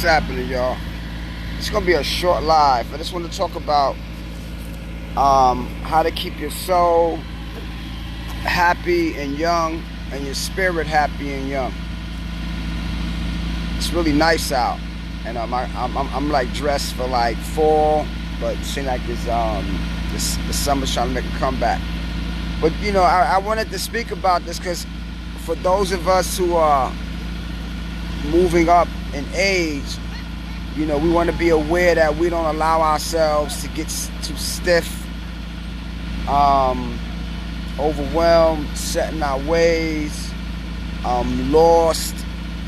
What's happening, y'all? It's gonna be a short live. I just want to talk about how to keep your soul happy and young and your spirit happy and young. It's really nice out, and I'm like dressed for like fall, but it seems like the summer's trying to make a comeback. But you know, I wanted to speak about this because for those of us who are moving up in age, you know, we want to be aware that we don't allow ourselves to get too stiff, overwhelmed, set in our ways, lost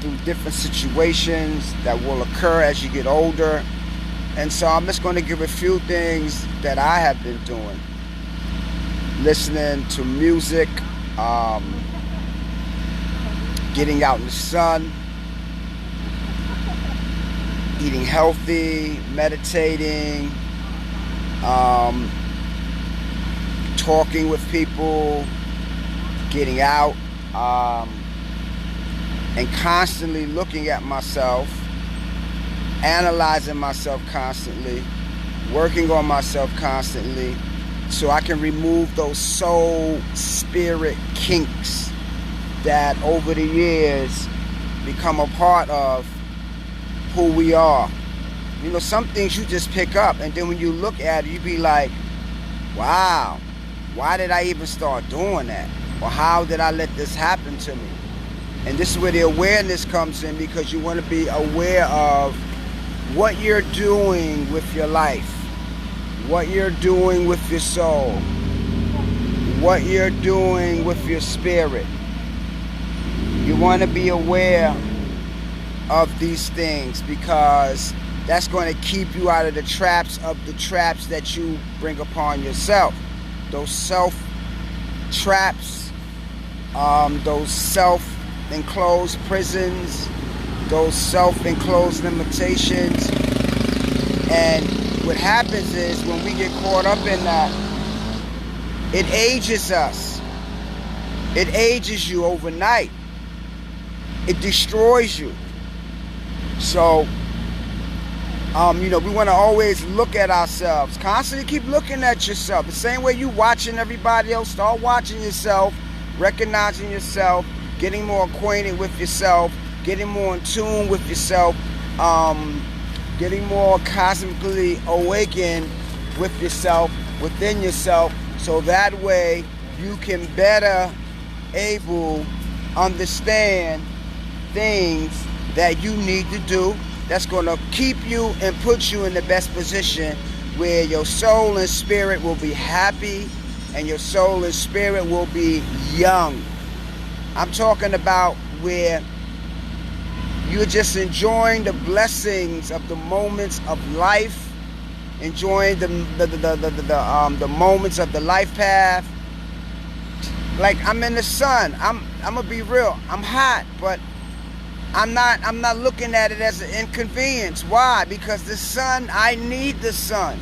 through different situations that will occur as you get older. And so I'm just going to give a few things that I have been doing. Listening to music, getting out in the sun, eating healthy, meditating, talking with people, getting out, and constantly looking at myself, analyzing myself constantly, working on myself constantly, so I can remove those soul spirit kinks that over the years become a part of who we are. You know, some things you just pick up, and then when you look at it, you be like, wow, why did I even start doing that? Or how did I let this happen to me? And this is where the awareness comes in, because you want to be aware of what you're doing with your life, what you're doing with your soul, what you're doing with your spirit. You want to be aware of these things, because that's going to keep you out of the traps that you bring upon yourself. Those self traps, those self-enclosed prisons, those self-enclosed limitations. And what happens is, when we get caught up in that, it ages us. It ages you overnight. It destroys you. So, you know, we want to always look at ourselves. Constantly keep looking at yourself. The same way you watching everybody else, start watching yourself, recognizing yourself, getting more acquainted with yourself, getting more in tune with yourself, getting more cosmically awakened with yourself, within yourself, so that way you can better able understand things that you need to do that's going to keep you and put you in the best position where your soul and spirit will be happy and your soul and spirit will be young. I'm talking about where you're just enjoying the blessings of the moments of life, enjoying the moments of the life path. Like, I'm in the sun. I'm gonna be real. I'm hot, but I'm not looking at it as an inconvenience. Why? Because the sun, I need the sun.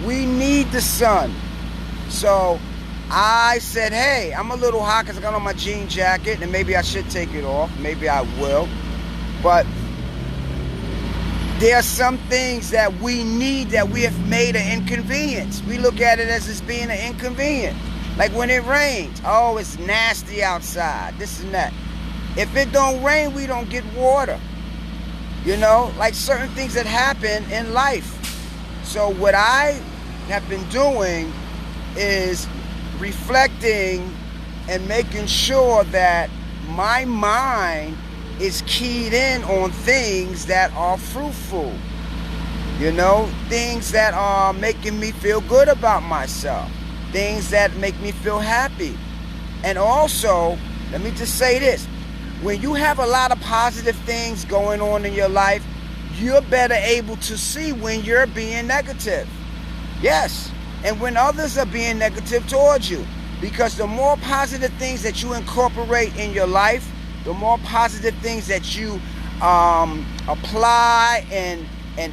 We need the sun. So I said, hey, I'm a little hot because I got on my jean jacket, and maybe I should take it off. Maybe I will. But there are some things that we need that we have made an inconvenience. We look at it as it's being an inconvenience. Like when it rains, oh, it's nasty outside, this and that. If it don't rain, we don't get water. You know, like certain things that happen in life. So what I have been doing is reflecting and making sure that my mind is keyed in on things that are fruitful. You know, things that are making me feel good about myself. Things that make me feel happy. And also, let me just say this. When you have a lot of positive things going on in your life, you're better able to see when you're being negative. Yes. And when others are being negative towards you. Because the more positive things that you incorporate in your life, the more positive things that you apply and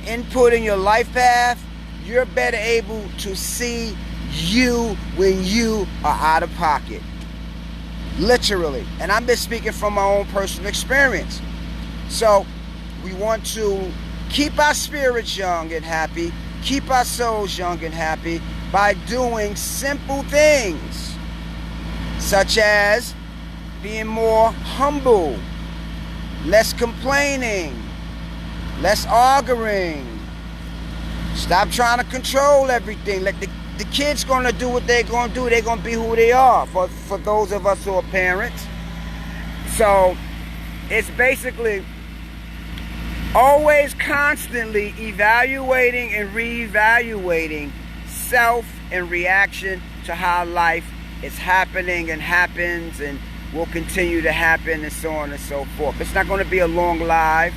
input in your life path, you're better able to see you when you are out of pocket. Literally. And I'm just speaking from my own personal experience. So We want to keep our spirits young and happy, keep our souls young and happy by doing simple things, such as being more humble, less complaining, less arguing. Stop trying to control everything. Let the kids gonna do what they're gonna do. They're gonna be who they are, for those of us who are parents. So it's basically always constantly evaluating and reevaluating self in reaction to how life is happening and happens and will continue to happen, and so on and so forth. It's not going to be a long live,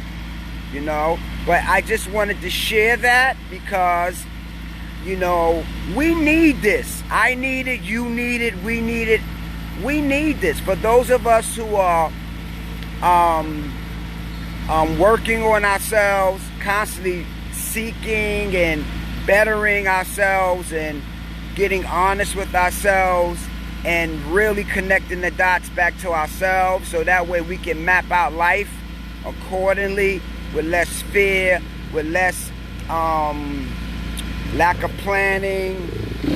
you know, but I just wanted to share that because, you know, we need this. I need it, you need it, we need it. We need this. For those of us who are working on ourselves, constantly seeking and bettering ourselves and getting honest with ourselves and really connecting the dots back to ourselves, so that way we can map out life accordingly with less fear, with less lack of planning,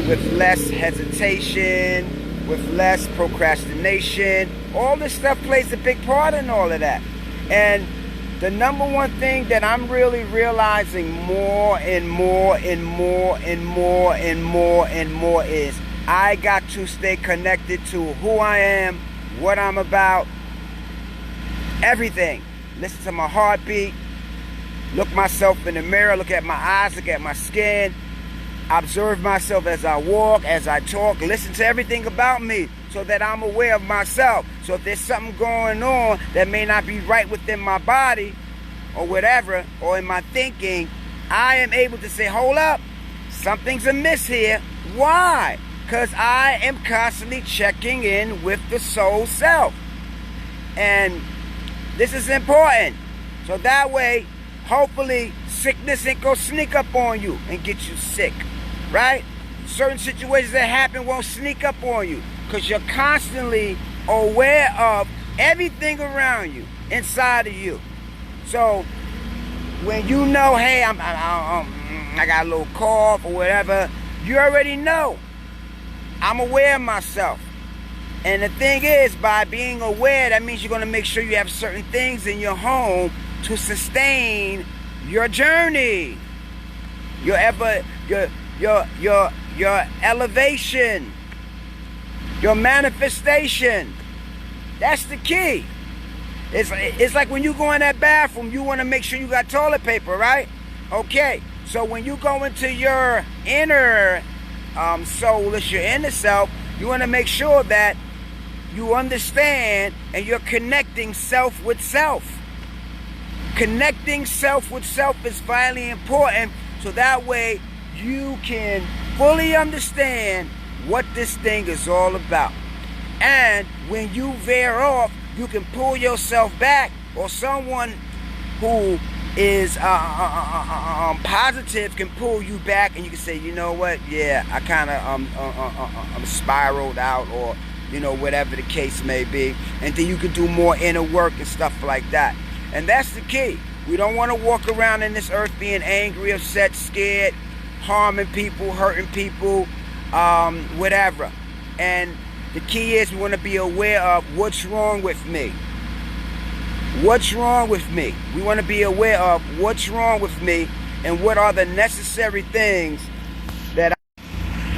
with less hesitation, with less procrastination. All this stuff plays a big part in all of that. And the number one thing that I'm really realizing more and more and more and more and more and more is I got to stay connected to who I am, what I'm about, everything. Listen to my heartbeat, look myself in the mirror, look at my eyes, look at my skin, observe myself as I walk, as I talk, listen to everything about me so that I'm aware of myself. So if there's something going on that may not be right within my body or whatever, or in my thinking, I am able to say, hold up, something's amiss here. Why? Because I am constantly checking in with the soul self. And this is important. So that way, hopefully, sickness ain't gonna sneak up on you and get you sick, right? Certain situations that happen won't sneak up on you because you're constantly aware of everything around you, inside of you. So when you know, hey, I got a little cough or whatever, you already know. I'm aware of myself. And the thing is, by being aware, that means you're going to make sure you have certain things in your home to sustain your journey, your elevation, your manifestation. That's the key. It's like when you go in that bathroom, you want to make sure you got toilet paper, right? Okay, so when you go into your inner soul, it's your inner self, you want to make sure that you understand and you're connecting self with self. Connecting self with self is vitally important, so that way you can fully understand what this thing is all about. And when you veer off, you can pull yourself back, or someone who is positive can pull you back, and you can say, you know what, yeah, I kind of spiraled out, or you know, whatever the case may be, and then you can do more inner work and stuff like that. And that's the key. We don't want to walk around in this earth being angry, upset, scared, harming people, hurting people, whatever. And the key is we want to be aware of what's wrong with me. What's wrong with me? We want to be aware of what's wrong with me and what are the necessary things that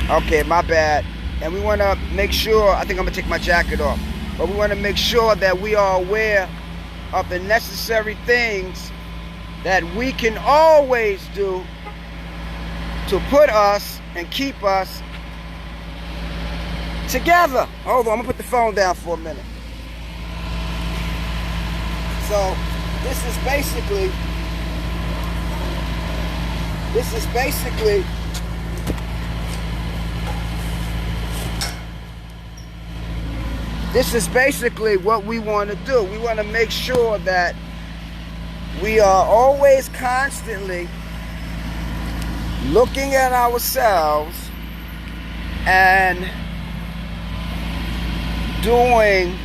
okay, my bad. And we want to make sure, I think I'm going to take my jacket off, but we want to make sure that we are aware of the necessary things that we can always do to put us and keep us together. Hold on, I'm gonna put the phone down for a minute. So this is basically what we want to do. We want to make sure that we are always constantly looking at ourselves and doing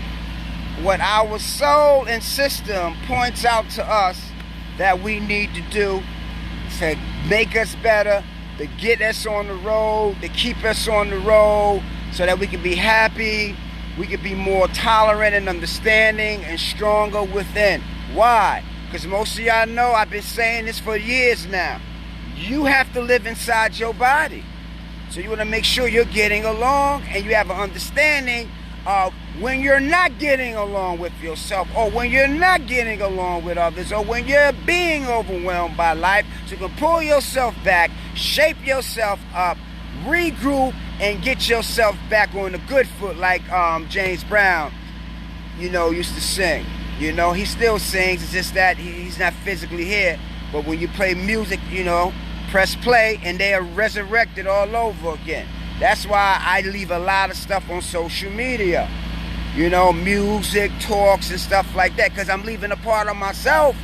what our soul and system points out to us that we need to do to make us better, to get us on the road, to keep us on the road, so that we can be happy, we can be more tolerant and understanding and stronger within. Why? Because most of y'all know I've been saying this for years now. You have to live inside your body. So you want to make sure you're getting along and you have an understanding of when you're not getting along with yourself, or when you're not getting along with others, or when you're being overwhelmed by life. So you can pull yourself back, shape yourself up, regroup, and get yourself back on the good foot, like James Brown, used to sing. He still sings. It's just that he's not physically here. But when you play music, press play, and they are resurrected all over again. That's why I leave a lot of stuff on social media. Music, talks, and stuff like that, because I'm leaving a part of myself,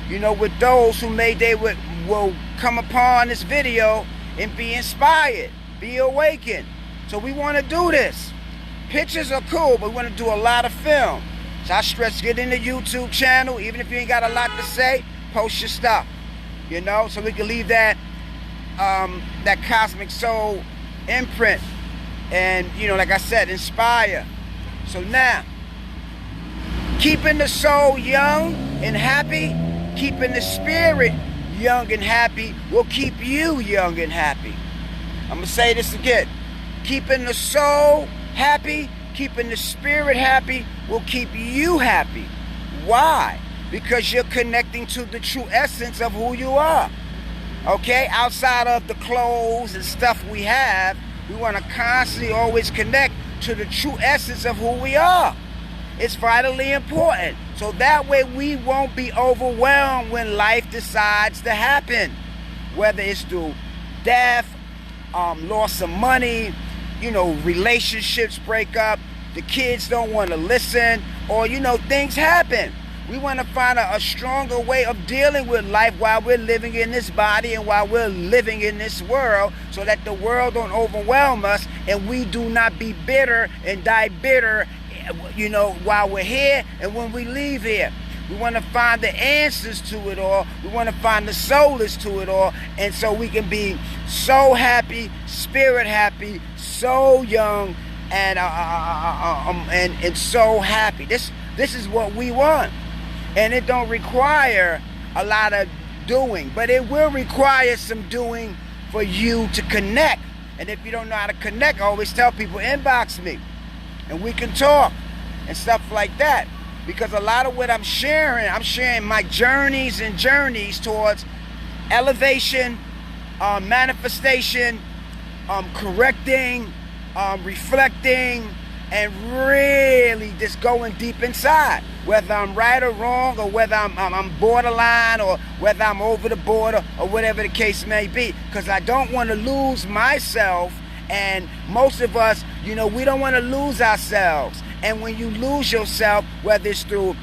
with those who will come upon this video and be inspired, be awakened. So we want to do this. Pictures are cool, but we want to do a lot of film. So I stress, get in the YouTube channel. Even if you ain't got a lot to say, post your stuff. So we can leave that that cosmic soul imprint, and like I said, inspire. So now, keeping the soul young and happy, keeping the spirit young and happy will keep you young and happy. I'm gonna say this again. Keeping the soul happy, keeping the spirit happy will keep you happy. Why? Because you're connecting to the true essence of who you are. Okay? Outside of the clothes and stuff we have, we want to constantly always connect to the true essence of who we are. It's vitally important. So that way we won't be overwhelmed when life decides to happen. Whether it's through death, loss of money, relationships break up, the kids don't want to listen, or, things happen. We want to find a stronger way of dealing with life while we're living in this body and while we're living in this world, so that the world don't overwhelm us and we do not be bitter and die bitter, while we're here and when we leave here. We want to find the answers to it all. We want to find the solace to it all. And so we can be so happy, spirit happy, so young, and so happy. This is what we want. And it don't require a lot of doing, but it will require some doing for you to connect. And if you don't know how to connect, I always tell people, inbox me and we can talk and stuff like that. Because a lot of what I'm sharing my journeys towards elevation, manifestation, correcting, reflecting, and really just going deep inside. Whether I'm right or wrong, or whether I'm borderline, or whether I'm over the border, or whatever the case may be. Because I don't want to lose myself, and most of us, we don't want to lose ourselves. And when you lose yourself, whether it's through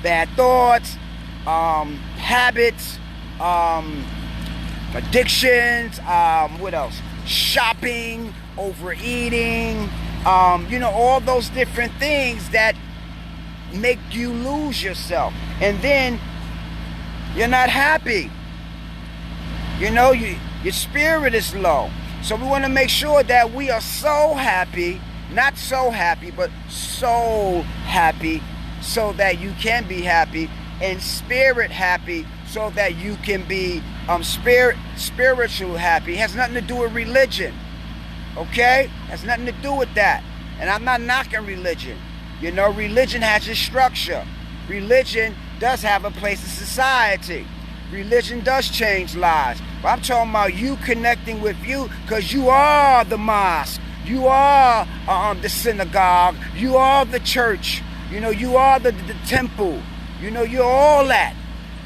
bad thoughts, habits, addictions, what else? Shopping, overeating, all those different things that make you lose yourself. And then you're not happy. Your spirit is low. So we want to make sure that we are so happy, not so happy, but soul happy, so that you can be happy, and spirit happy, so that you can be spiritual happy. It has nothing to do with religion. Okay? Has nothing to do with that. And I'm not knocking religion. Religion has its structure. Religion does have a place in society. Religion does change lives. But I'm talking about you connecting with you, because you are the mosque. You are the synagogue. You are the church. You are the temple. You're all that.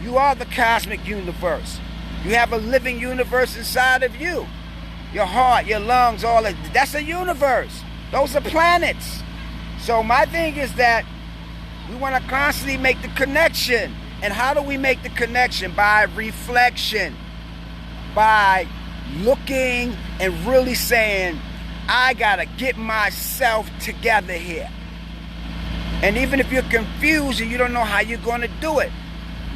You are the cosmic universe. You have a living universe inside of you. Your heart, your lungs, all that. That's a universe. Those are planets. So my thing is that we want to constantly make the connection. And how do we make the connection? By reflection. By looking and really saying, I got to get myself together here. And even if you're confused and you don't know how you're going to do it,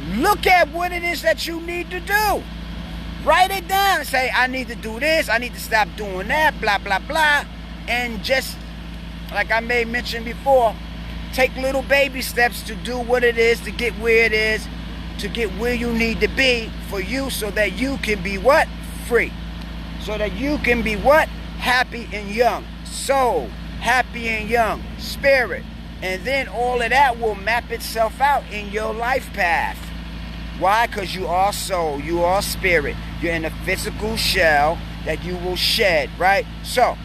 look at what it is that you need to do. Write it down. Say, I need to do this. I need to stop doing that. Blah, blah, blah. And just, like I may mention before, take little baby steps to do what it is, to get where it is, to get where you need to be for you, so that you can be what? Free. So that you can be what? Happy and young. Soul. Happy and young. Spirit. And then all of that will map itself out in your life path. Why? Because you are soul, you are spirit. You're in a physical shell that you will shed, right? So,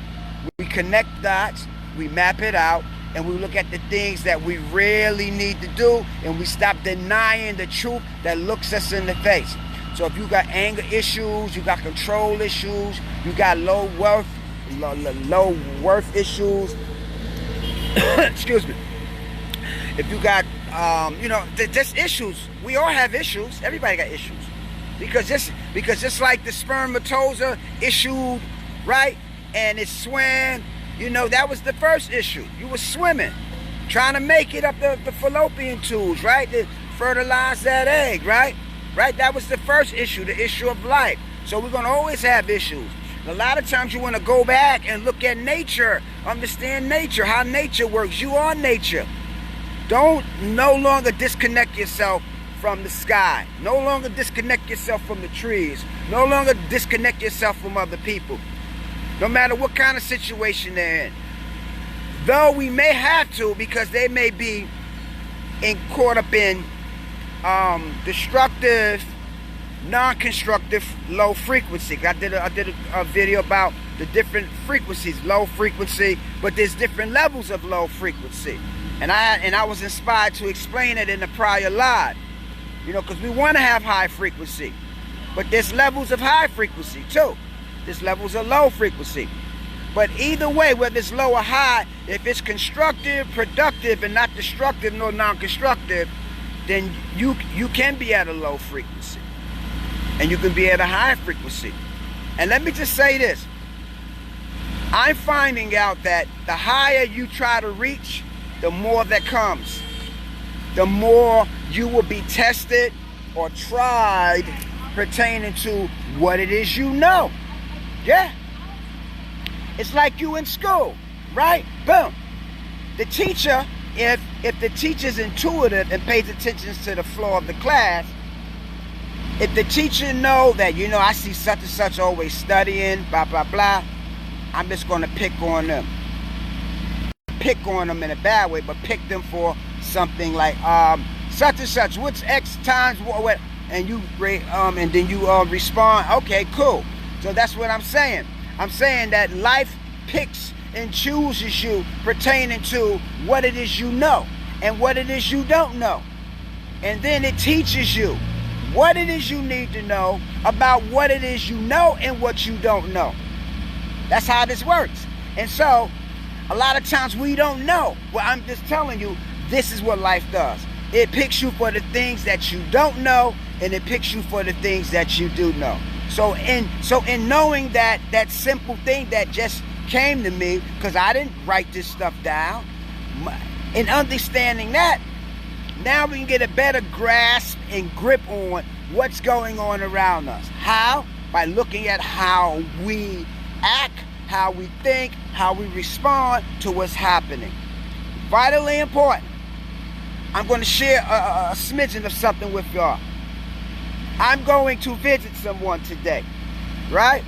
we connect dots, we map it out, and we look at the things that we really need to do, and we stop denying the truth that looks us in the face. So if you got anger issues, you got control issues, you got low worth issues, excuse me. If you got, just issues. We all have issues. Everybody got issues. Because just like the spermatozoa issued, right? And it swam, that was the first issue. You were swimming, trying to make it up the fallopian tubes, right? To fertilize that egg, right? Right? That was the first issue, the issue of life. So we're going to always have issues. A lot of times you want to go back and look at nature, understand nature, how nature works. You are nature. Don't no longer disconnect yourself from the sky. No longer disconnect yourself from the trees. No longer disconnect yourself from other people. No matter what kind of situation they're in. Though we may have to, because they may be caught up in destructive, non-constructive, low frequency. I did a video about the different frequencies, low frequency, but there's different levels of low frequency. And I was inspired to explain it in the prior live. Because we want to have high frequency. But there's levels of high frequency too. There's levels of low frequency. But either way, whether it's low or high, if it's constructive, productive, and not destructive nor non-constructive, then you can be at a low frequency. And you can be at a high frequency. And let me just say this. I'm finding out that the higher you try to reach, the more that comes. The more you will be tested or tried pertaining to what it is you know. Yeah. It's like you in school, right? Boom. The teacher, if the teacher's intuitive and pays attention to the flow of the class, if the teacher know that, I see such and such always studying, blah, blah, blah, I'm just going to pick on them. Pick on them in a bad way, but pick them for something like such and such. What's X times what? And you and then you respond. Okay, cool. So that's what I'm saying. I'm saying that life picks and chooses you pertaining to what it is you know and what it is you don't know, and then it teaches you what it is you need to know about what it is you know and what you don't know. That's how this works. And so a lot of times we don't know. Well, I'm just telling you, this is what life does. It picks you for the things that you don't know, and it picks you for the things that you do know. So in knowing that simple thing that just came to me, because I didn't write this stuff down, in understanding that, now we can get a better grasp and grip on what's going on around us. How? By looking at how we act, how we think, how we respond to what's happening. Vitally important. I'm going to share a smidgen of something with y'all. I'm going to visit someone today, right?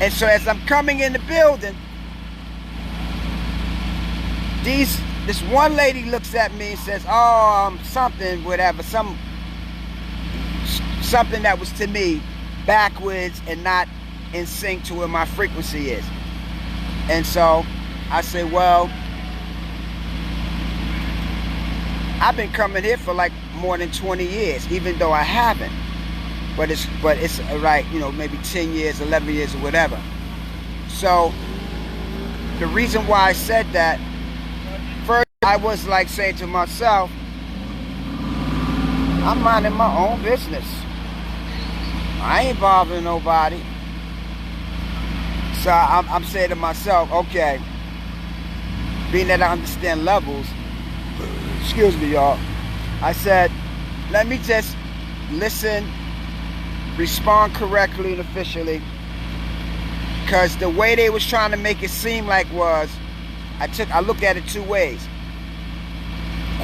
And so as I'm coming in the building, this one lady looks at me and says, something, whatever, something that was to me backwards and not in sync to where my frequency is. And so I say, well, I've been coming here for like more than 20 years, even though I haven't. But it's right, maybe 10 years, 11 years or whatever. So the reason why I said that, first I was like saying to myself, I'm minding my own business. I ain't bothering nobody. So I'm saying to myself, okay, being that I understand levels, excuse me, y'all, I said, let me just listen, respond correctly and officially. Because the way they was trying to make it seem like was, I looked at it two ways.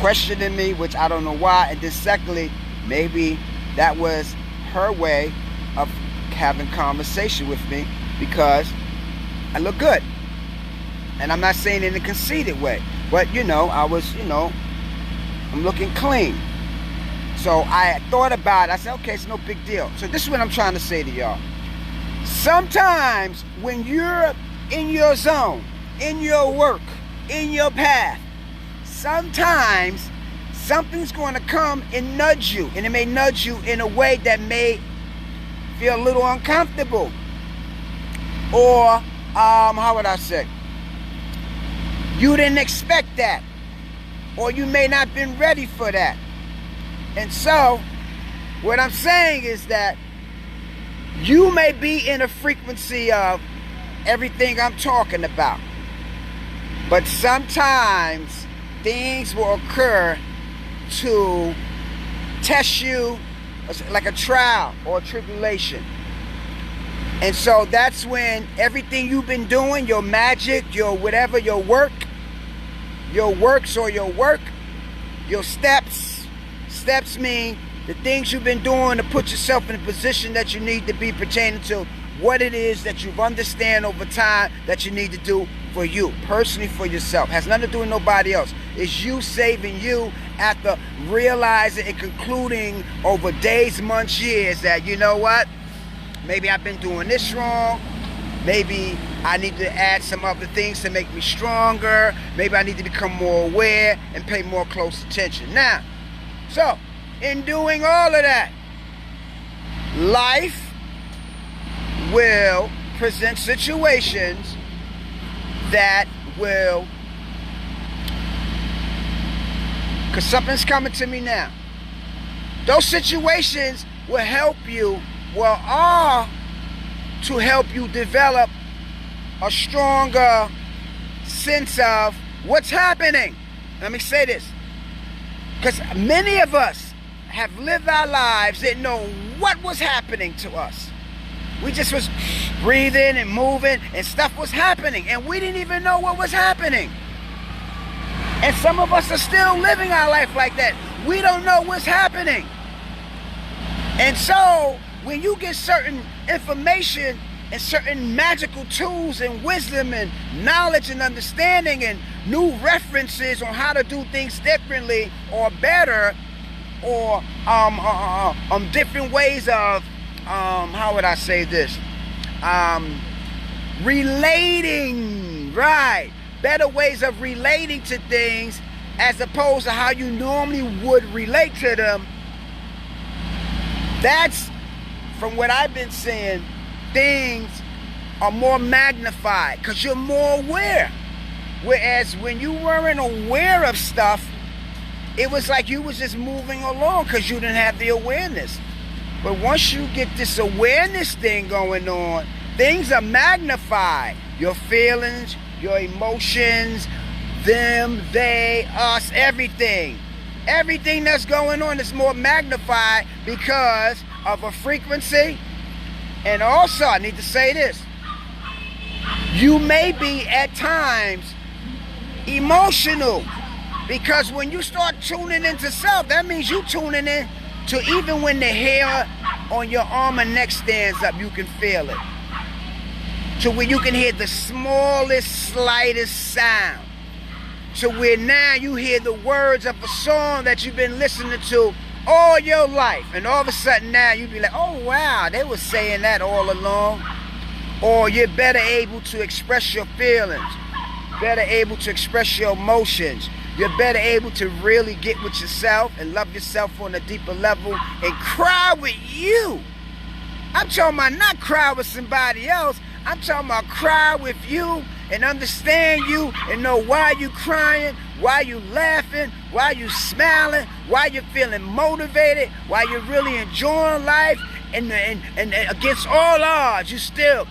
Questioning me, which I don't know why, and then secondly, maybe that was her way of having conversation with me because I look good. And I'm not saying it in a conceited way, but I'm looking clean. So I thought about it. I said, okay, it's no big deal. So this is what I'm trying to say to y'all. Sometimes when you're in your zone, in your work, in your path, sometimes something's going to come and nudge you. And it may nudge you in a way that may feel a little uncomfortable. Or, how would I say? You didn't expect that. Or you may not have been ready for that. And so, what I'm saying is that you may be in a frequency of everything I'm talking about. But sometimes things will occur to test you like a trial or a tribulation. And so that's when everything you've been doing, your magic, your whatever, your works or your work, your steps mean the things you've been doing to put yourself in a position that you need to be pertaining to what it is that you've understand over time that you need to do for you, personally for yourself. Has nothing to do with nobody else. It's you saving you after realizing and concluding over days, months, years that, you know what, maybe I've been doing this wrong. Maybe I need to add some other things to make me stronger. Maybe I need to become more aware and pay more close attention. Now, so, in doing all of that, life will present situations that will, because something's coming to me now. Those situations will help you, are to help you develop a stronger sense of what's happening. Let me say this. Because many of us have lived our lives, didn't know what was happening to us. We just was breathing and moving and stuff was happening and we didn't even know what was happening. And some of us are still living our life like that. We don't know what's happening. And so when you get certain information and certain magical tools and wisdom and knowledge and understanding and new references on how to do things differently or better, or different ways of how would I say this, relating, right, better ways of relating to things as opposed to how you normally would relate to them. That's, from what I've been seeing, things are more magnified because you're more aware. Whereas when you weren't aware of stuff, it was like you was just moving along because you didn't have the awareness. But once you get this awareness thing going on, things are magnified. Your feelings, your emotions, them, they, us, everything. Everything that's going on is more magnified because of a frequency. And also, I need to say this. You may be at times emotional. Because when you start tuning into self, that means you tuning in to even when the hair on your arm and neck stands up, you can feel it. To where you can hear the smallest, slightest sound. To where now you hear the words of a song that you've been listening to all your life. And all of a sudden now you be like, oh wow, they were saying that all along. Or you're better able to express your feelings. Better able to express your emotions. You're better able to really get with yourself and love yourself on a deeper level and cry with you. I'm talking about not cry with somebody else. I'm talking about cry with you and understand you and know why you crying, why you laughing, why you smiling, why you're feeling motivated, why you're really enjoying life, and against all odds, you still,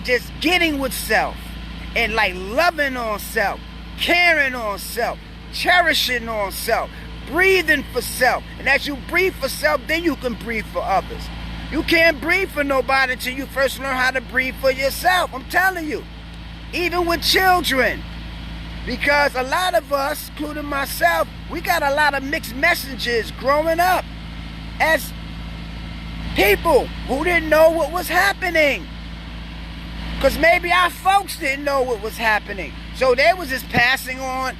just getting with self and like loving on self. Caring on self, cherishing on self, breathing for self. And as you breathe for self, then you can breathe for others. You can't breathe for nobody until you first learn how to breathe for yourself. I'm telling you. Even with children. Because a lot of us, including myself, we got a lot of mixed messages growing up as people who didn't know what was happening. Because maybe our folks didn't know what was happening. So they was just passing on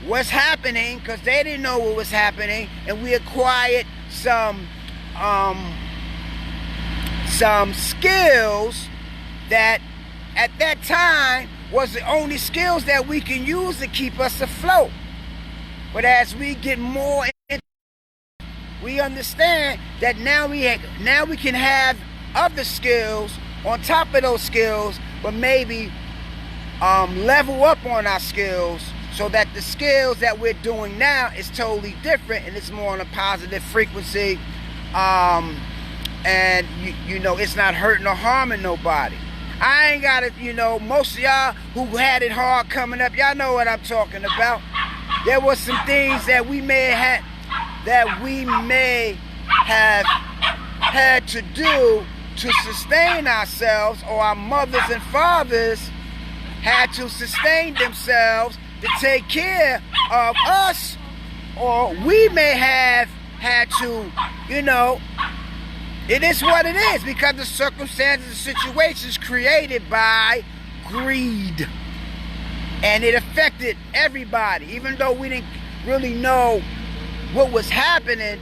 what's happening because they didn't know what was happening. And we acquired some skills that at that time was the only skills that we can use to keep us afloat. But as we get more into, we understand that now we can have other skills on top of those skills, but maybe level up on our skills so that the skills that we're doing now is totally different and it's more on a positive frequency. And you know, it's not hurting or harming nobody. I ain't got it, you know, most of y'all who had it hard coming up, y'all know what I'm talking about. There was some things that we may have had to do to sustain ourselves, or our mothers and fathers had to sustain themselves to take care of us, or we may have had to, you know, it is what it is because the circumstances and situations created by greed. And it affected everybody, even though we didn't really know what was happening.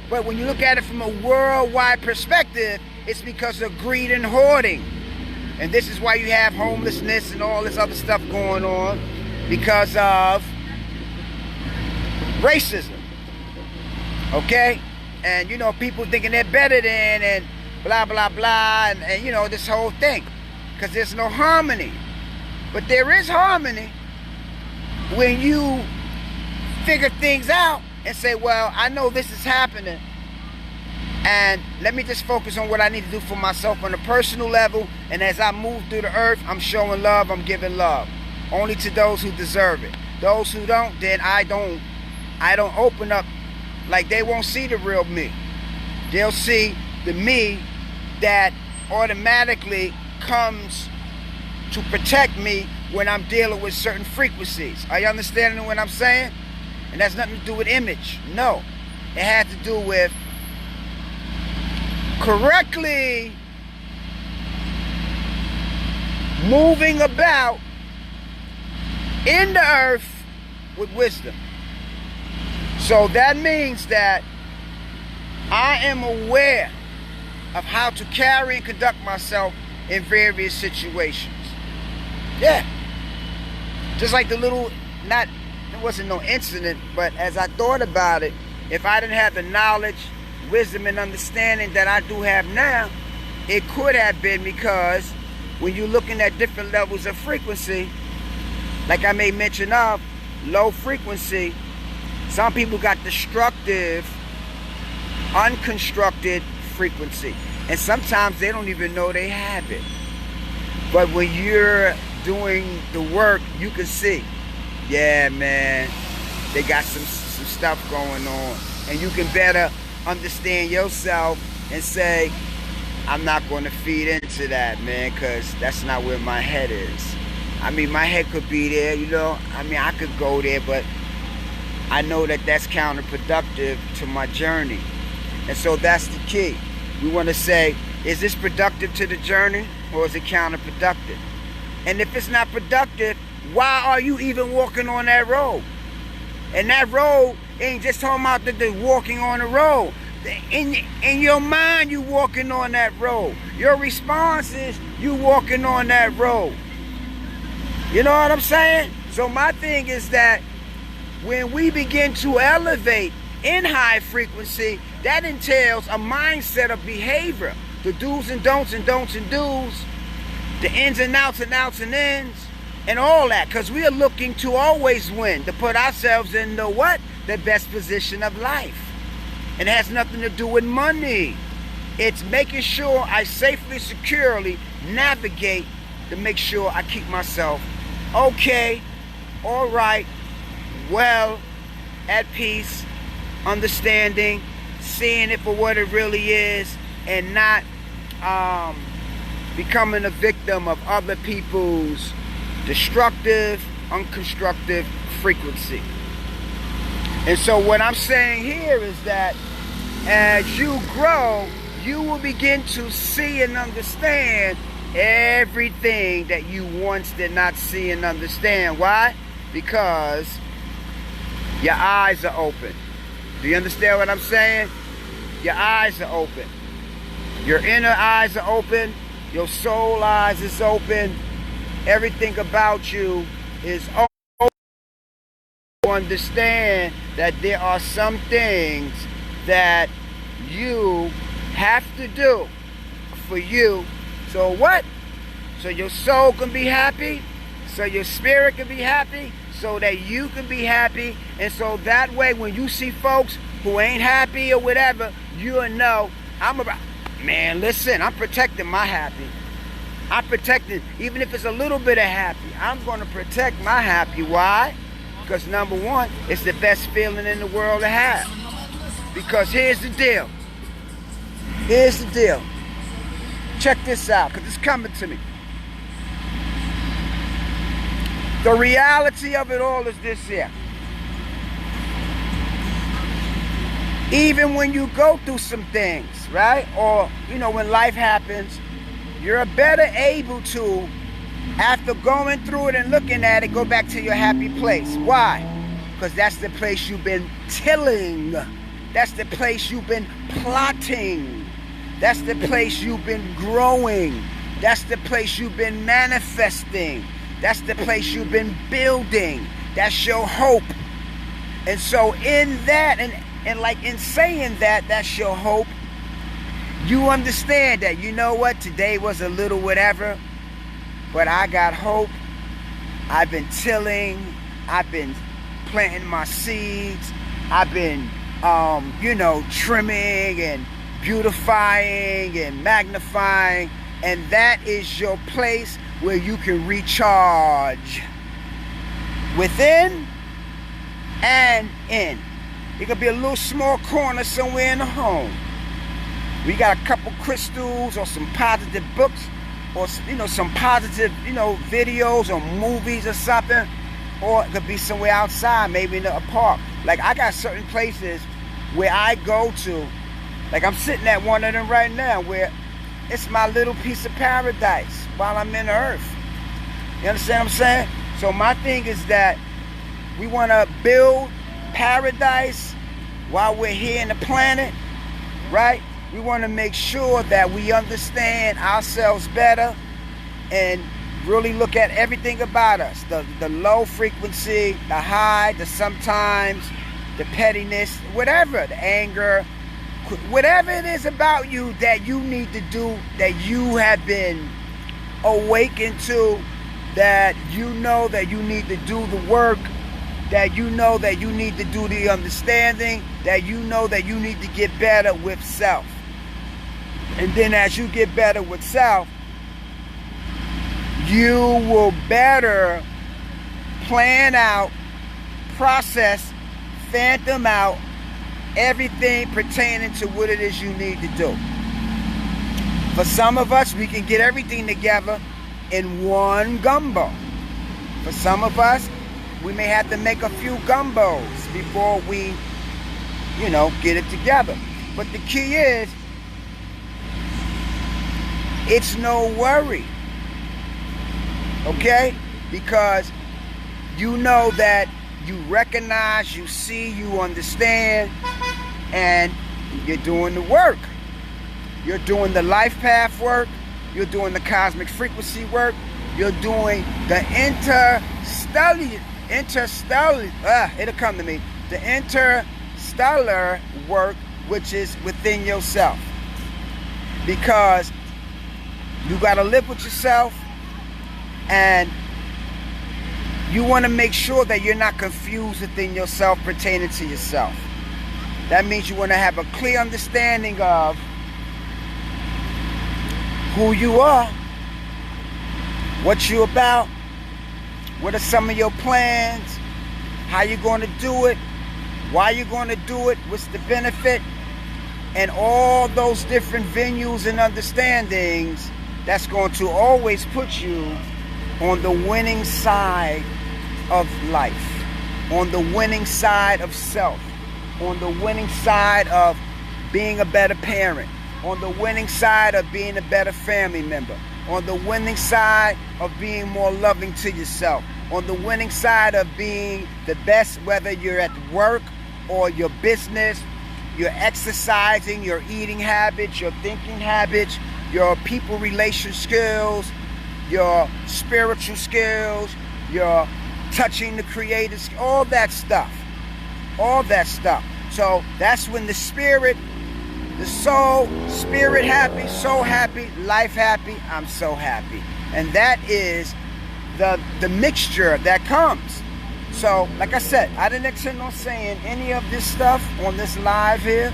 But when you look at it from a worldwide perspective, it's because of greed and hoarding. And this is why you have homelessness and all this other stuff going on, because of racism. Okay? And, you know, people thinking they're better than, and blah, blah, blah, and you know, this whole thing. Because there's no harmony. But there is harmony when you figure things out and say, well, I know this is happening, and let me just focus on what I need to do for myself on a personal level, and as I move through the earth, I'm showing love, I'm giving love. Only to those who deserve it. Those who don't, then I don't open up. Like, they won't see the real me. They'll see the me that automatically comes to protect me when I'm dealing with certain frequencies. Are you understanding what I'm saying? And that's nothing to do with image. No. It has to do with correctly moving about in the earth with wisdom. So that means that I am aware of how to carry and conduct myself in various situations. Yeah. Just like the little, it wasn't no incident, but as I thought about it, if I didn't have the knowledge, wisdom, and understanding that I do have now, it could have been because when you're looking at different levels of frequency, like I made mention of, low frequency, some people got destructive, unconstructed frequency. And sometimes they don't even know they have it. But when you're doing the work, you can see, yeah, man, they got some stuff going on. And you can better understand yourself and say, I'm not going to feed into that, man, because that's not where my head is. I mean, my head could be there, you know. I mean, I could go there, but I know that that's counterproductive to my journey. And so that's the key. We want to say, is this productive to the journey or is it counterproductive? And if it's not productive, why are you even walking on that road? And that road ain't just talking about the walking on the road. In your mind, you walking on that road. Your response is you walking on that road. You know what I'm saying? So my thing is that when we begin to elevate in high frequency, that entails a mindset of behavior. The do's and don'ts and don'ts and do's, the ins and outs and outs and ins, and all that. Because we are looking to always win, to put ourselves in the what? The best position of life. And it has nothing to do with money. It's making sure I safely, securely navigate to make sure I keep myself okay, all right, well, at peace, understanding, seeing it for what it really is, and not becoming a victim of other people's destructive, unconstructive frequency. And so what I'm saying here is that as you grow, you will begin to see and understand everything that you once did not see and understand. Why? Because your eyes are open. Do you understand what I'm saying? Your eyes are open. Your inner eyes are open. Your soul eyes is open. Everything about you is open. Understand that there are some things that you have to do for you. So what? So your soul can be happy, so your spirit can be happy, so that you can be happy. And so that way when you see folks who ain't happy or whatever, you'll know, man, listen, I'm protecting my happy. I'm protecting, even if it's a little bit of happy, I'm going to protect my happy. Why? Because number one, it's the best feeling in the world to have. Because here's the deal. Here's the deal. Check this out, because it's coming to me. The reality of it all is this here. Even when you go through some things, right? Or, when life happens, you're better able to, after going through it and looking at it, go back to your happy place. Why? Because that's the place you've been tilling. That's the place you've been plotting. That's the place you've been growing. That's the place you've been manifesting. That's the place you've been building. That's your hope. And so in that, and like in saying that, that's your hope, you understand that, you know what, today was a little whatever, but I got hope. I've been tilling. I've been planting my seeds. I've been, trimming and beautifying and magnifying. And that is your place where you can recharge within and in. It could be a little small corner somewhere in the home. We got a couple crystals or some positive books or, some positive, videos or movies or something. Or it could be somewhere outside, maybe in a park. Like I got certain places where I go to, like I'm sitting at one of them right now where it's my little piece of paradise while I'm in the earth. You understand what I'm saying? So my thing is that we want to build paradise while we're here in the planet, right? We want to make sure that we understand ourselves better and really look at everything about us. The low frequency, the high, the sometimes, the pettiness, whatever, the anger, whatever it is about you that you need to do, that you have been awakened to, that you know that you need to do the work, that you know that you need to do the understanding, that you know that you need to get better with self. And then as you get better with self, you will better plan out, process, phantom out everything pertaining to what it is you need to do. For some of us, we can get everything together in one gumbo. For some of us, we may have to make a few gumbos before we, get it together. But the key is, it's no worry. Okay? Because you know that you recognize, you see, you understand, and you're doing the work. You're doing the life path work. You're doing the cosmic frequency work. You're doing the it'll come to me. The interstellar work, which is within yourself. Because you got to live with yourself, and you want to make sure that you're not confused within yourself pertaining to yourself. That means you want to have a clear understanding of who you are, what you're about, what are some of your plans, how you're going to do it, Why you're going to do it? What's the benefit? And all those different venues and understandings, that's going to always put you on the winning side of life, on the winning side of self, on the winning side of being a better parent, on the winning side of being a better family member, on the winning side of being more loving to yourself, on the winning side of being the best, whether you're at work or your business, your exercising, your eating habits, your thinking habits, your people relation skills, your spiritual skills, your touching the creators, all that stuff. All that stuff. So that's when the spirit, the soul, spirit happy, soul happy, life happy, I'm so happy. And that is the mixture that comes. So, like I said, I didn't intend on saying any of this stuff on this live here.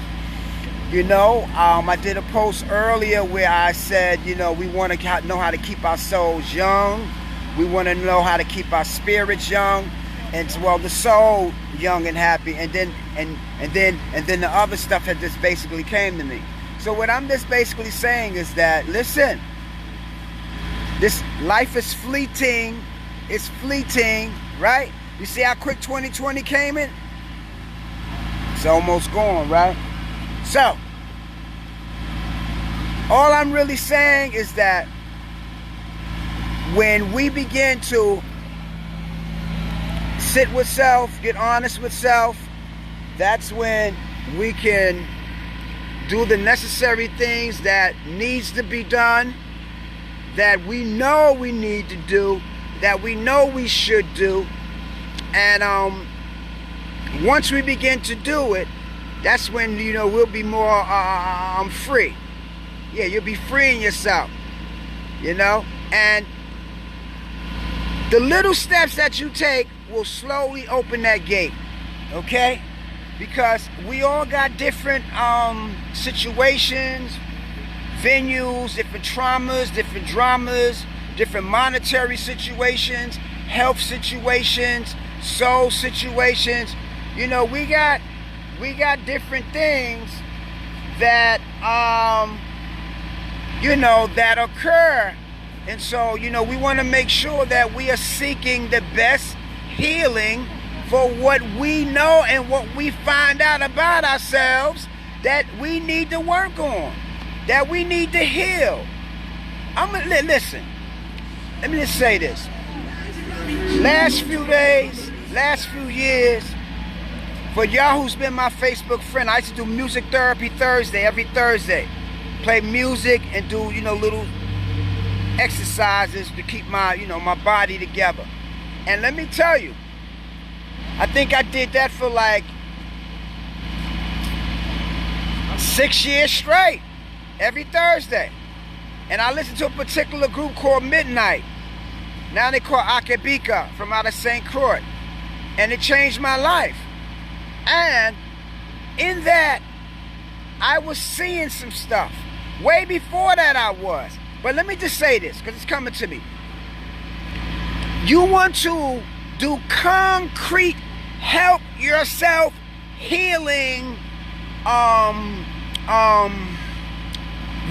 You know, I did a post earlier where I said, you know, we want to know how to keep our souls young. We want to know how to keep our spirits young, and well, the soul young and happy. And then the other stuff that just basically came to me. So what I'm just basically saying is that, listen, this life is fleeting. It's fleeting, right? You see how quick 2020 came in? It's almost gone, right? So, all I'm really saying is that when we begin to sit with self, get honest with self, that's when we can do the necessary things that needs to be done, that we know we need to do, that we know we should do. And once we begin to do it, that's when, you know, we'll be more free. Yeah, you'll be freeing yourself, you know. And the little steps that you take will slowly open that gate, okay? Because we all got different situations, venues, different traumas, different dramas, different monetary situations, health situations, soul situations. You know, we got different things that you know, that occur. And so, you know, we want to make sure that we are seeking the best healing for what we know and what we find out about ourselves that we need to work on, that we need to heal. Listen, let me just say this. Last few days, last few years, for y'all who's been my Facebook friend, I used to do Music Therapy Thursday, every Thursday. Play music and do, you know, little exercises to keep my, you know, my body together. And let me tell you, I think I did that for like 6 years straight, every Thursday. And I listened to a particular group called Midnight. Now they call Akebika from out of St. Croix. And it changed my life. And in that, I was seeing some stuff. Way before that I was. But let me just say this, because it's coming to me. You want to do concrete, help yourself healing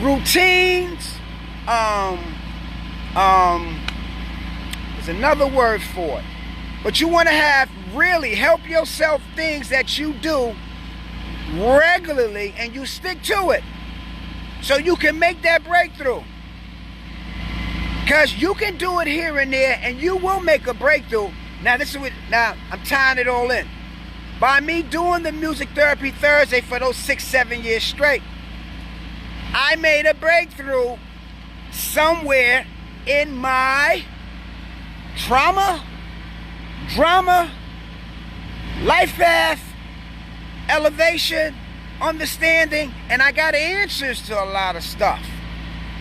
routines. There's another word for it. But you want to have really help yourself things that you do regularly and you stick to it. So you can make that breakthrough. Because you can do it here and there and you will make a breakthrough. Now I'm tying it all in. By me doing the Music Therapy Thursday for those 6-7 years straight, I made a breakthrough somewhere in my trauma, drama, life path, elevation, understanding, and I got answers to a lot of stuff.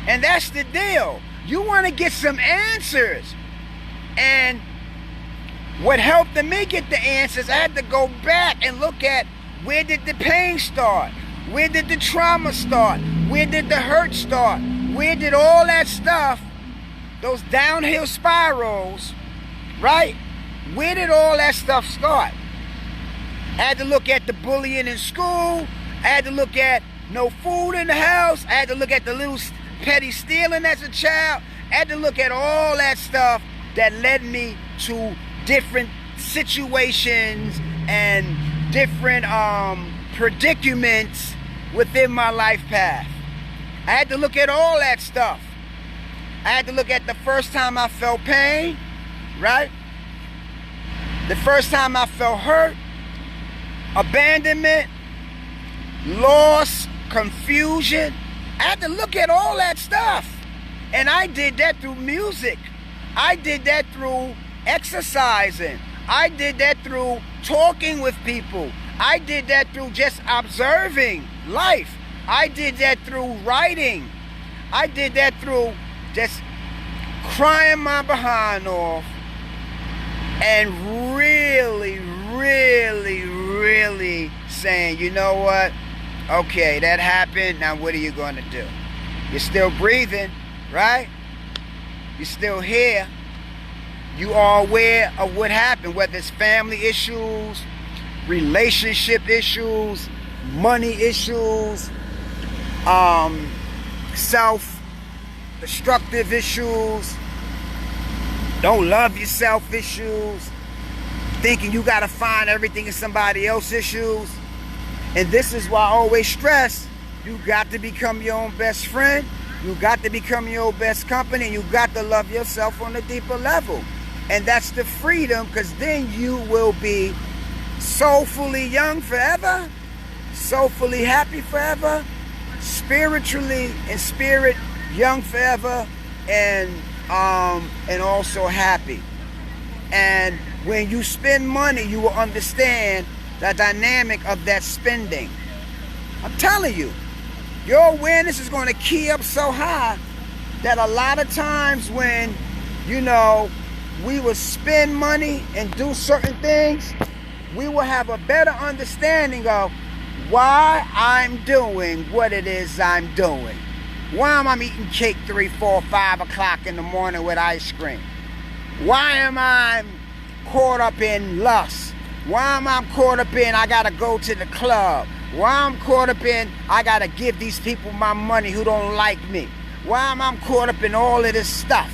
And that's the deal. You want to get some answers. And what helped me get the answers, I had to go back and look at, where did the pain start? Where did the trauma start? Where did the hurt start? Where did all that stuff, those downhill spirals, right? Where did all that stuff start? I had to look at the bullying in school. I had to look at no food in the house. I had to look at the little petty stealing as a child. I had to look at all that stuff that led me to different situations and different predicaments within my life path. I had to look at all that stuff. I had to look at the first time I felt pain, right? The first time I felt hurt, abandonment, loss, confusion. I had to look at all that stuff. And I did that through music. I did that through exercising. I did that through talking with people. I did that through just observing life. I did that through writing. I did that through just crying my behind off and really, really, really saying, you know what? Okay, that happened. Now what are you going to do? You're still breathing, right? You're still here. You are aware of what happened, whether it's family issues, relationship issues, money issues, self-destructive issues, don't love yourself issues, thinking you got to find everything in somebody else's issues. And this is why I always stress, you got to become your own best friend, you got to become your own best company, and you got to love yourself on a deeper level. And that's the freedom, because then you will be soulfully young forever, soulfully happy forever, spiritually and spirit young forever, and also happy. And when you spend money, you will understand the dynamic of that spending. I'm telling you, your awareness is going to key up so high that a lot of times when, you know, we will spend money and do certain things, we will have a better understanding of why I'm doing what it is I'm doing. Why am I eating cake 3, 4, 5 o'clock in the morning with ice cream? Why am I caught up in lust? Why am I caught up in I gotta go to the club? Why I'm caught up in I gotta give these people my money who don't like me? Why am I caught up in all of this stuff?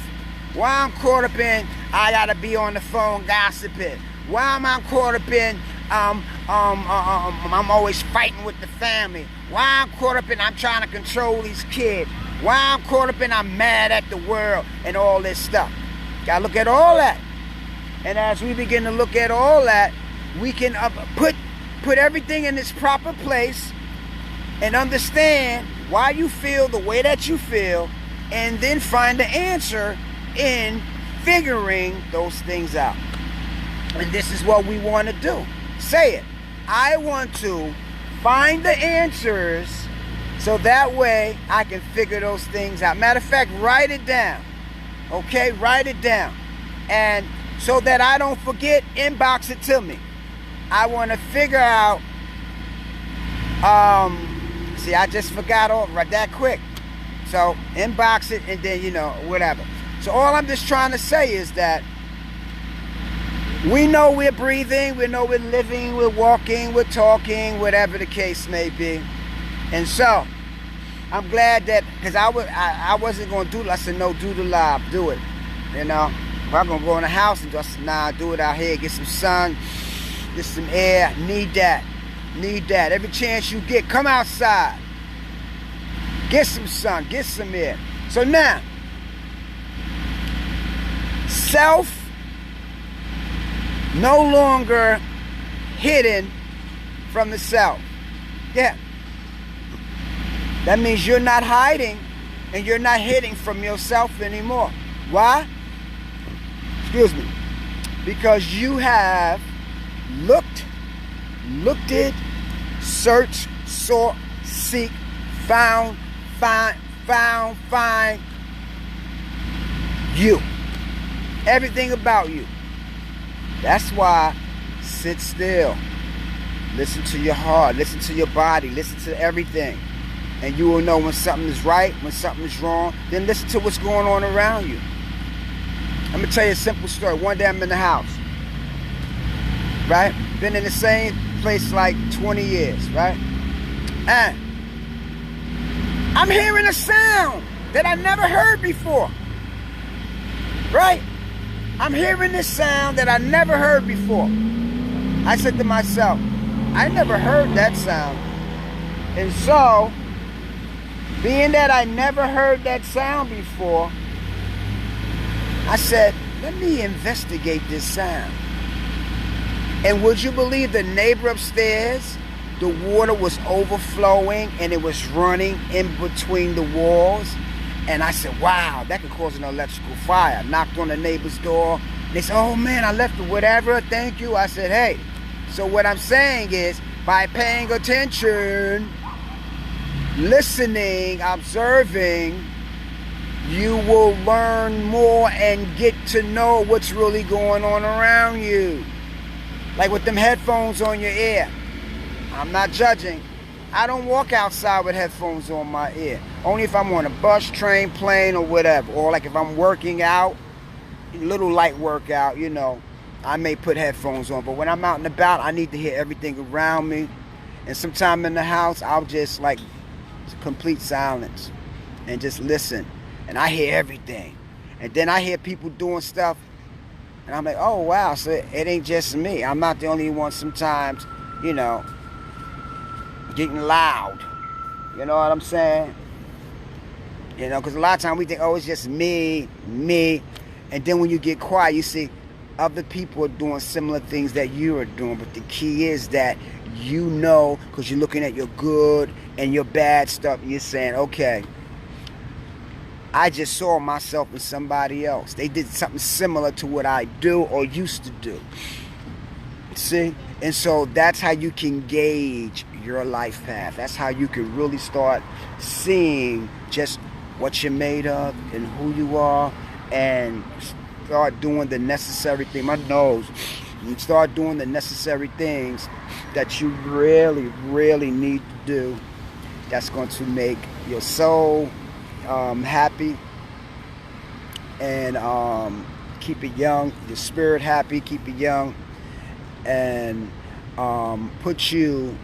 Why I'm caught up in I gotta be on the phone gossiping? Why am I caught up in I'm always fighting with the family? Why I'm caught up in I'm trying to control these kids? Why I'm caught up in I'm mad at the world and all this stuff? Gotta look at all that. And as we begin to look at all that, we can put everything in its proper place and understand why you feel the way that you feel, and then find the answer in figuring those things out. And this is what we want to do. Say it. I want to find the answers so that way I can figure those things out. Matter of fact, write it down. Okay? Write it down. And so that I don't forget, inbox it to me. I want to figure out, see, I just forgot all right that quick. So inbox it and then, you know, whatever. So all I'm just trying to say is that we know we're breathing, we know we're living, we're walking, we're talking, whatever the case may be. And so I'm glad that, because I wasn't going to do it. I said, no, do the live, do it. You know, if I'm going to go in the house and just, nah, do it out here, get some sun, get some air, need that. Every chance you get, come outside. Get some sun, get some air. So now, self no longer hidden from the self. Yeah. That means you're not hiding and you're not hiding from yourself anymore. Why? Excuse me. Because you have looked it, searched, sought, seek, found you. Everything about you. That's why sit still. Listen to your heart. Listen to your body. Listen to everything. And you will know when something is right, when something is wrong. Then listen to what's going on around you. I'm going to tell you a simple story. One day I'm in the house. Right? Been in the same place like 20 years, right? And I'm hearing a sound that I never heard before, right? I'm hearing this sound that I never heard before. I said to myself, I never heard that sound. And so, being that I never heard that sound before, I said, let me investigate this sound. And would you believe the neighbor upstairs, the water was overflowing and it was running in between the walls? And I said, wow, that could cause an electrical fire. Knocked on the neighbor's door. They said, oh man, I left it, whatever, thank you. I said, hey, so what I'm saying is, by paying attention, listening, observing, you will learn more and get to know what's really going on around you. Like with them headphones on your ear. I'm not judging. I don't walk outside with headphones on my ear. Only if I'm on a bus, train, plane, or whatever. Or like if I'm working out, little light workout, you know, I may put headphones on. But when I'm out and about, I need to hear everything around me. And sometime in the house, I'll just like complete silence and just listen. And I hear everything. And then I hear people doing stuff. And I'm like, oh, wow, so it ain't just me. I'm not the only one sometimes, you know, getting loud. You know what I'm saying? You know, because a lot of times we think, oh, it's just me. And then when you get quiet, you see other people are doing similar things that you are doing. But the key is that you know, because you're looking at your good and your bad stuff, and you're saying, okay, I just saw myself in somebody else. They did something similar to what I do or used to do. See? And so that's how you can gauge your life path. That's how you can really start seeing just what you're made of and who you are, and start doing the necessary thing. My nose. And start doing the necessary things that you really, really need to do. That's going to make your soul happy and keep it young, your spirit happy, keep it young, and put you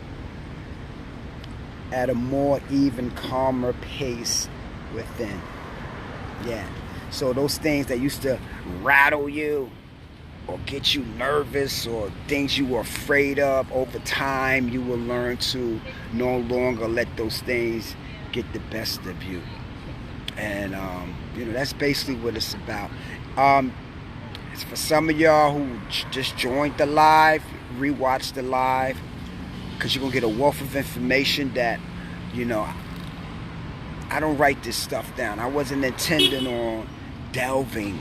at a more even, calmer pace within. Yeah. So those things that used to rattle you or get you nervous or things you were afraid of, over time you will learn to no longer let those things get the best of you. And you know, that's basically what it's about. It's for some of y'all who just joined the live, rewatch the live, because you're gonna get a wealth of information that, you know, I don't write this stuff down. I wasn't intending on delving,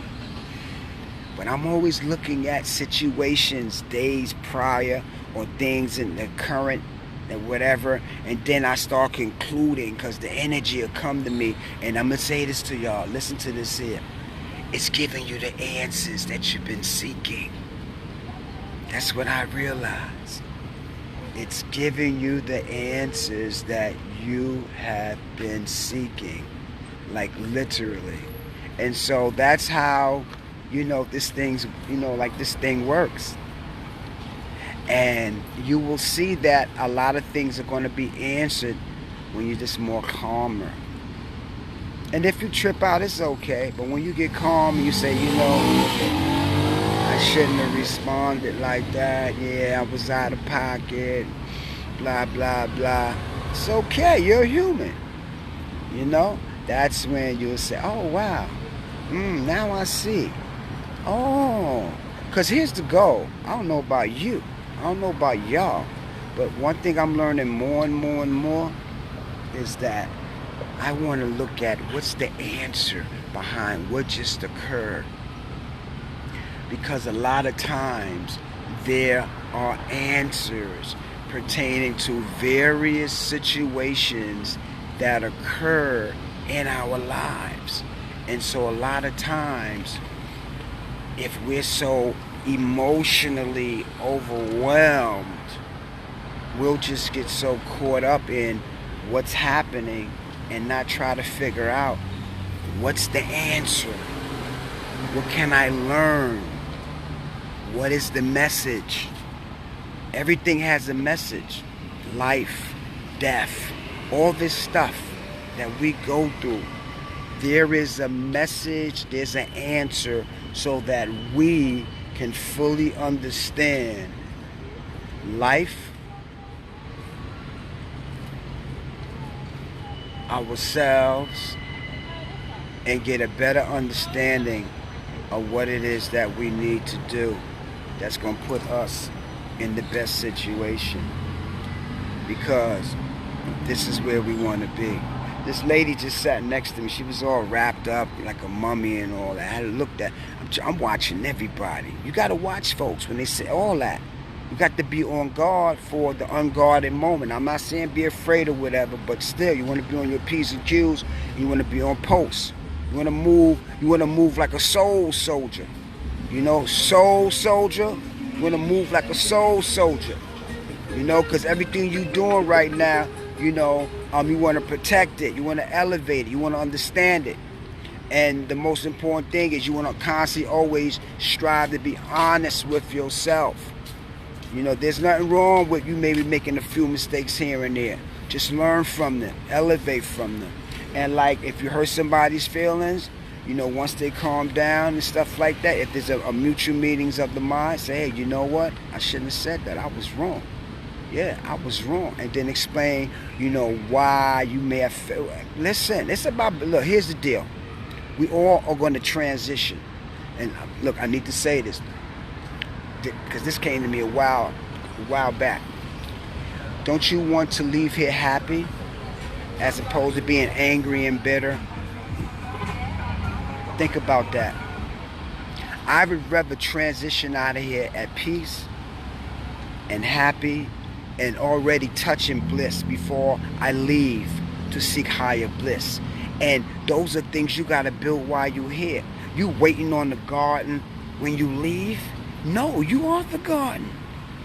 but I'm always looking at situations days prior or things in the current and whatever, and then I start concluding, because the energy will come to me. And I'm gonna say this to y'all, listen to this here. It's giving you the answers that you've been seeking. That's what I realized. It's giving you the answers that you have been seeking, like literally. And so that's how, you know, this thing's, you know, like this thing works. And you will see that a lot of things are going to be answered when you're just more calmer. And if you trip out, it's okay. But when you get calm and you say, you know, I shouldn't have responded like that. Yeah, I was out of pocket. Blah, blah, blah. It's okay. You're human. You know? That's when you'll say, oh, wow. Now I see. Oh. Because here's the goal. I don't know about you. I don't know about y'all, but one thing I'm learning more and more and more is that I want to look at what's the answer behind what just occurred. Because a lot of times there are answers pertaining to various situations that occur in our lives. And so a lot of times, if we're so emotionally overwhelmed, we'll just get so caught up in what's happening and not try to figure out what's the answer. What can I learn? What is the message? Everything has a message. Life, death, all this stuff that we go through. There is a message, there's an answer so that we can fully understand life, ourselves, and get a better understanding of what it is that we need to do that's going to put us in the best situation, because this is where we want to be. This lady just sat next to me. She was all wrapped up like a mummy and all that. I looked at, I'm watching everybody. You got to watch folks when they say all that. You got to be on guard for the unguarded moment. I'm not saying be afraid or whatever, but still, you want to be on your P's and Q's. You want to be on post. You want to move like a soul soldier. You know, soul soldier. You want to move like a soul soldier. You know, because everything you're doing right now, you know, you want to protect it. You want to elevate it. You want to understand it. And the most important thing is you want to constantly always strive to be honest with yourself. You know, there's nothing wrong with you maybe making a few mistakes here and there. Just learn from them. Elevate from them. And like if you hurt somebody's feelings, you know, once they calm down and stuff like that, if there's a mutual meetings of the mind, say, hey, you know what? I shouldn't have said that. I was wrong. Yeah, I was wrong. And then explain, you know, why you may have felt. Listen, it's about, look, here's the deal. We all are going to transition. And look, I need to say this, because this came to me a while back. Don't you want to leave here happy as opposed to being angry and bitter? Think about that. I would rather transition out of here at peace and happy and already touching bliss before I leave to seek higher bliss. And those are things you got to build while you're here. You waiting on the garden when you leave? No, you are the garden.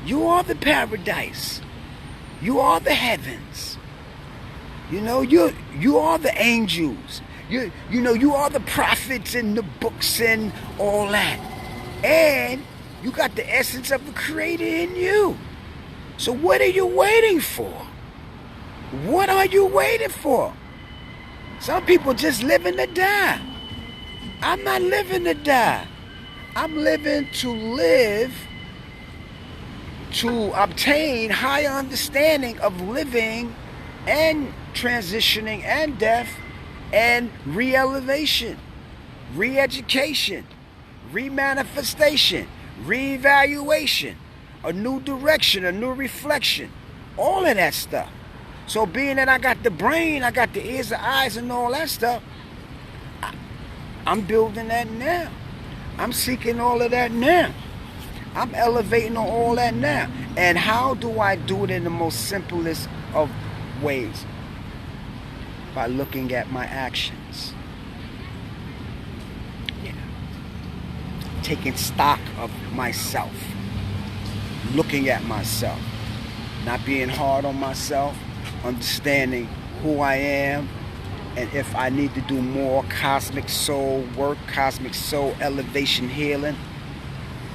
You are the paradise. You are the heavens. You know, you are the angels. You know, you are the prophets and the books and all that. And you got the essence of the Creator in you. So what are you waiting for? What are you waiting for? Some people just living to die. I'm not living to die. I'm living to obtain higher understanding of living and transitioning and death and re-elevation, re-education, re-manifestation, re-evaluation, a new direction, a new reflection, all of that stuff. So being that I got the brain, I got the ears, the eyes, and all that stuff, I'm building that now. I'm seeking all of that now. I'm elevating on all that now. And how do I do it in the most simplest of ways? By looking at my actions. Yeah. Taking stock of myself. Looking at myself. Not being hard on myself. Understanding who I am. And if I need to do more cosmic soul work, cosmic soul elevation healing,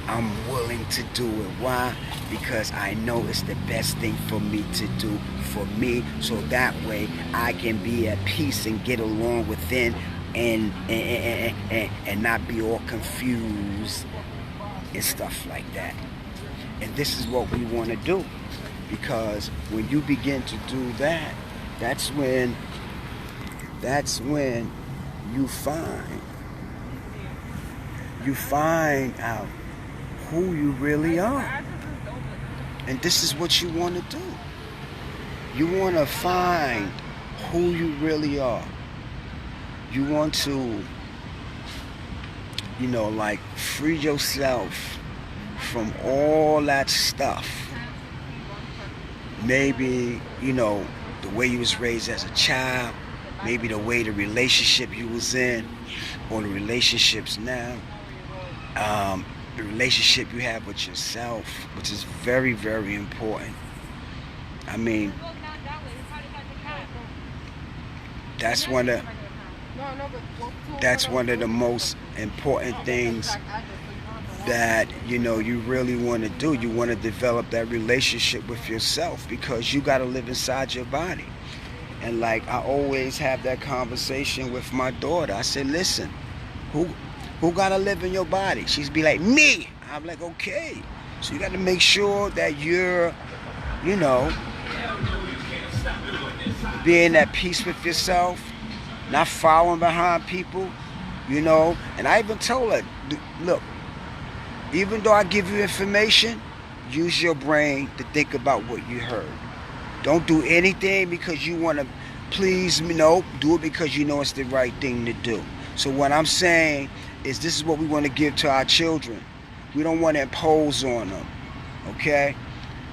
I'm willing to do it. Why? Because I know it's the best thing for me to do for me, so that way I can be at peace and get along within and not be all confused and stuff like that. And this is what we want to do, because when you begin to do that, that's when you find out who you really are. And this is what you want to do. You want to find who you really are. You want to, you know, like free yourself from all that stuff. Maybe, you know, the way you was raised as a child, maybe the way the relationship you was in, or the relationships now, the relationship you have with yourself, which is very, very important. I mean, that's one of the most important things that, you know, you really want to do. You want to develop that relationship with yourself, because you got to live inside your body. And like, I always have that conversation with my daughter. I said, listen, who got to live in your body? She's be like, me. I'm like, okay. So you got to make sure that you're, you know, being at peace with yourself, not following behind people, you know. And I even told her, look, even though I give you information, use your brain to think about what you heard. Don't do anything because you want to please me. No, do it because you know it's the right thing to do. So what I'm saying is, this is what we want to give to our children. We don't want to impose on them, okay?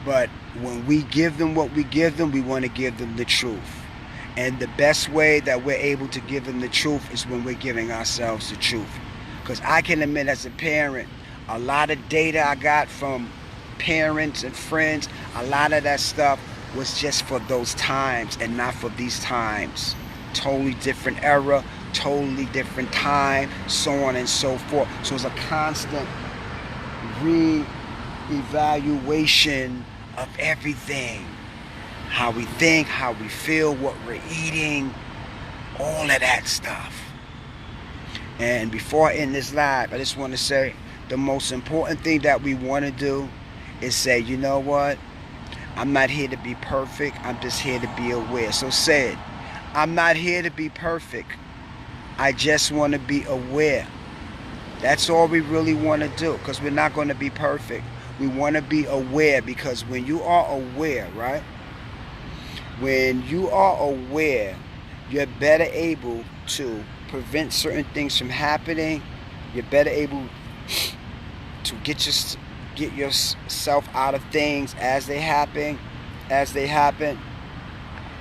But when we give them what we give them, we want to give them the truth. And the best way that we're able to give them the truth is when we're giving ourselves the truth. Because I can admit, as a parent, a lot of data I got from parents and friends, a lot of that stuff was just for those times and not for these times. Totally different era, totally different time, so on and so forth. So it's a constant re-evaluation of everything. How we think, how we feel, what we're eating, all of that stuff. And before I end this live, I just want to say, the most important thing that we want to do is say, you know what? I'm not here to be perfect. I'm just here to be aware. So say it. I'm not here to be perfect. I just want to be aware. That's all we really want to do, because we're not going to be perfect. We want to be aware, because when you are aware, right? When you are aware, you're better able to prevent certain things from happening. You're better able to get yourself out of things as they happen,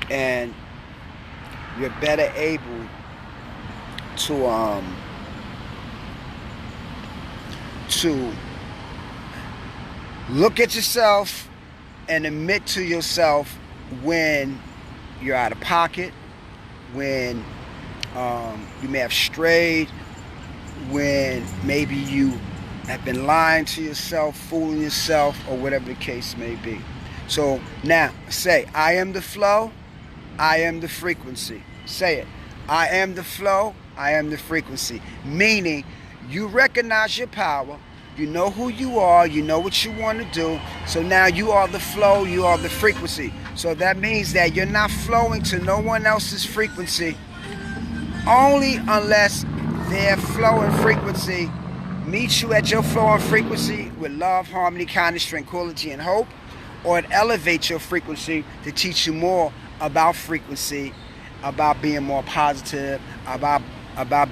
and you're better able to look at yourself and admit to yourself when you're out of pocket, when you may have strayed, when maybe you have been lying to yourself, fooling yourself, or whatever the case may be. So now say, I am the flow, I am the frequency. Say it. I am the flow, I am the frequency. Meaning, you recognize your power, you know who you are, you know what you want to do. So now you are the flow, you are the frequency. So that means that you're not flowing to no one else's frequency, only unless their flow and frequency meet you at your flow and frequency with love, harmony, kindness, tranquility, and hope, or it elevates your frequency to teach you more about frequency, about being more positive, about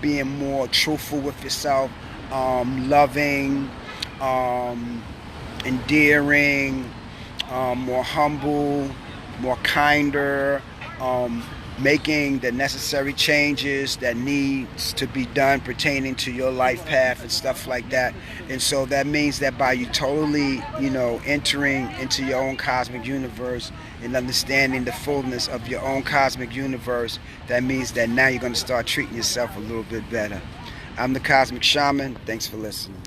being more truthful with yourself, loving, endearing, more humble, more kinder, making the necessary changes that needs to be done pertaining to your life path and stuff like that. And so that means that by you totally, entering into your own cosmic universe and understanding the fullness of your own cosmic universe, that means that now you're going to start treating yourself a little bit better. I'm the Cosmic Shaman. Thanks for listening.